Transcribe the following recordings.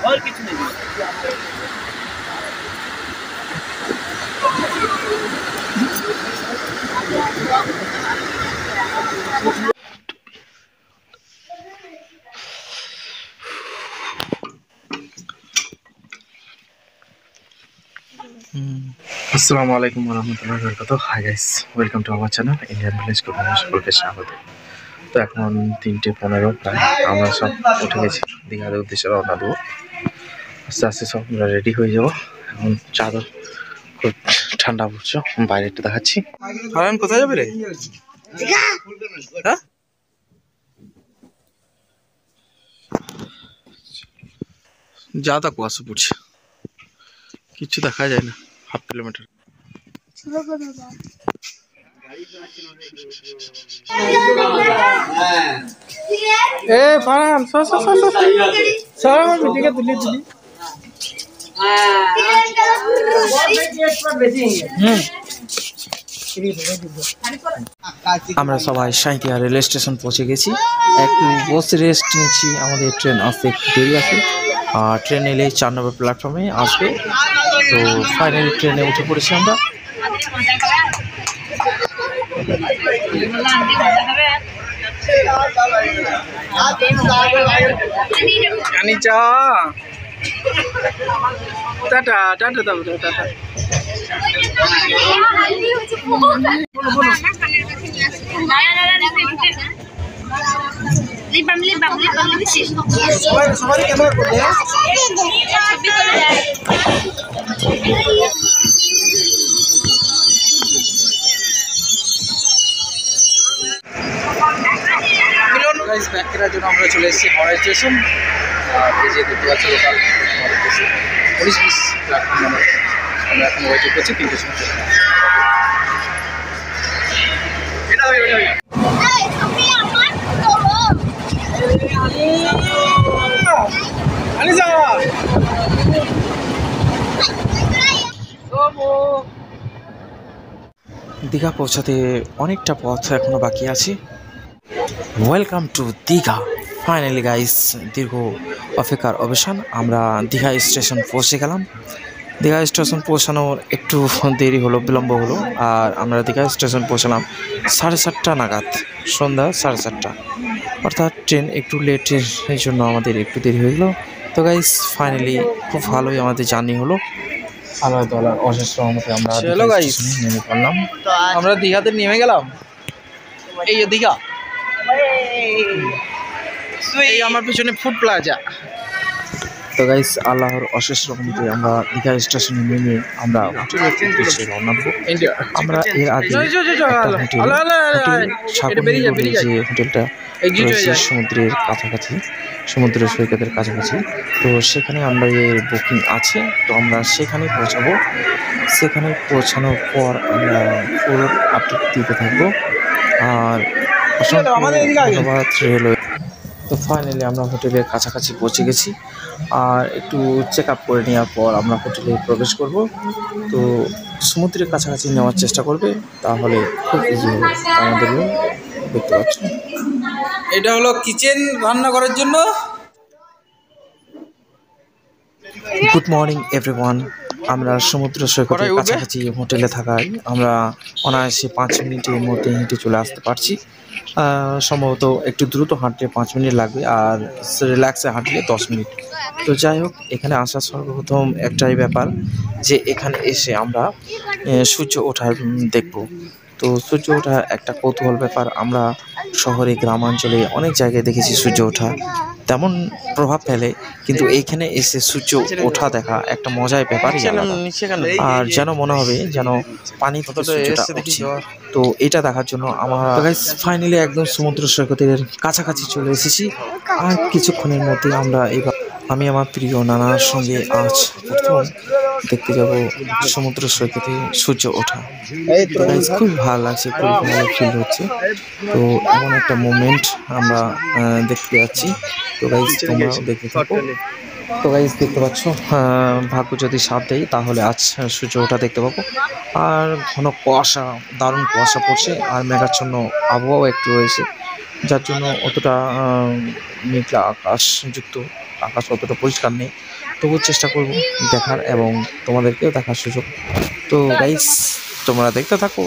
और किछु नहीं। Assalamualaikum warahmatullahi wabarakatuh. Hi guys, welcome to our channel Indian Village Cooking সকলকে স্বাগত। তো এখন 3:15 প্রায় আমরা সব উঠে গেছি দীঘার উদ্দেশ্যে রওনা দেবো। আস্তে আস্তে সব আমরা রেডি হয়ে যাবো। এখন চাদর খুব ঠান্ডা পড়ছে, বাইরে একটু দেখাচ্ছি। হারান কোথায় যাবে রে? হ্যাঁ যা তা কুয়াশা পড়ছে, কিছু দেখা যায় না। হাফ কিলোমিটার ফারহান ভিডিও তুলি তুলি আমরা সবাই সাঁইথিয়া রেল স্টেশন পৌঁছে গেছি। একটু বসে রেস্ট নিচ্ছি, আমাদের ট্রেন আসতে একটু দেরি আছে। আর ট্রেন এলে 4 নম্বর প্ল্যাটফর্মে আসবে। তো ফাইনালি ট্রেনে উঠে পড়েছি আমরা। টাটা টাটা দাও টাটা। ব্যাক করার জন্য আমরা চলে এসেছি হাওড়া স্টেশন। আর এই যে দেখতে পাচ্ছি local Howrah station 19-20 platform number. আমরা এখন ওয়েটিং করছি 3টের সময়। দীঘা পৌঁছাতে অনেকটা পথ এখনো বাকি আছে। Welcome to Digha. Finally guys, দীর্ঘ অপেক্ষার অবসান। আমরা দীঘা স্টেশন পৌঁছে গেলাম। দীঘা স্টেশন পৌঁছানোর একটু দেরি হলো, বিলম্ব হলো। আর আমরা দীঘা স্টেশন পৌঁছালাম 7:30 নাগাদ, সন্ধ্যা 7:30। অর্থাৎ ট্রেন একটু লেটের জন্য আমাদের একটু দেরি হয়ে গেলো। তো গাইস ফাইনালি খুব ভালোই আমাদের জার্নি হলো। আল্লাহ তাআলার অশেষ রহমতে আমরা নেমে পড়লাম। আমরা দীঘাতে নেমে গেলাম। এই যে দীঘা, এই আমার পিছনে ফুড প্লাজা। তো গাইস আল্লাহর অশেষ রহমতে আমরা দীঘা স্টেশনে নেমে আমরা হোটেলের উদ্দেশ্যে রওনা দেব। আমরা এর আগে যে হোটেলটা রয়েছে সমুদ্রের কাছাকাছি, সমুদ্র সৈকতের কাছাকাছি, তো সেখানে আমাদের বুকিং আছে। তো আমরা সেখানে পৌঁছাবো। সেখানে পৌঁছানোর পর আমরা ফুল আপডেট দিতে থাকবো। আর ধন্যবাদ রেলওয়ে। তো ফাইনালি আমরা হোটেলের কাছাকাছি পৌঁছে গেছি। আর একটু চেক আপ করে নেওয়ার পর আমরা হোটেলে প্রবেশ করব। তো সমুদ্রের কাছাকাছি নেওয়ার চেষ্টা করবে, তাহলে খুব ইজি হবে আমাদের। দেখতে পাচ্ছেন এটা হলো কিচেন রান্না করার জন্য। Good morning everyone. আমরা সমুদ্র সৈকতের কাছাকাছি হোটেলে থাকায় আমরা অনায়াসে 5 মিনিটের মধ্যে হেঁটে চলে আসতে পারছি। সম্ভবত একটু দ্রুত হাঁটলে 5 মিনিট লাগবে, আর রিল্যাক্সে হাঁটলে 10 মিনিট। তো যাই হোক, এখানে আসার সর্বপ্রথম একটাই ব্যাপার যে এখানে এসে আমরা সূর্য ওঠার দেখব। তো সূর্য ওঠা একটা কৌতূহল ব্যাপার। আমরা শহরে গ্রামাঞ্চলে অনেক জায়গায় দেখেছি সূর্য ওঠা, তেমন প্রভাব ফেলে, কিন্তু এইখানে এসে সূর্য ওঠা দেখা একটা মজার ব্যাপারই আলাদা। আর যেন মনে হবে যেন পানি থেকে সূর্যটা উঠছে। তো এটা দেখার জন্য আমরা ফাইনালি একদম সমুদ্র সৈকতের কাছাকাছি চলে এসেছি। আর কিছুক্ষণের মধ্যে আমরা এবার আমি আমার প্রিয় নানার সঙ্গে আজ প্রথম দেখতে যাব সমুদ্র সৈকতে সূর্য ওঠা। খুব ভালো লাগছে, খুব ভালো ফিল হচ্ছে। তো এমন একটা মোমেন্ট আমরা দেখতে যাচ্ছি। তো গাইস তোমরাও দেখতে থাকো। তো গাইস দেখতে পাচ্ছ, ভাগ্য যদি সাথ দেয় তাহলে আজ সূর্য ওঠা দেখতে পাবো। আর ঘন কুয়াশা, দারুণ কুয়াশা পড়ছে, আর মেঘাচ্ছন্ন আবহাওয়াও একটু রয়েছে, যার জন্য অতটা মেঘলা আকাশযুক্ত আকাশ অতটা পরিষ্কার নেই। তবুও চেষ্টা করব দেখার এবং তোমাদেরকেও দেখার সুযোগ। তো গাইস তোমরা দেখতে থাকো।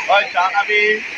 Oi, chào Nabi.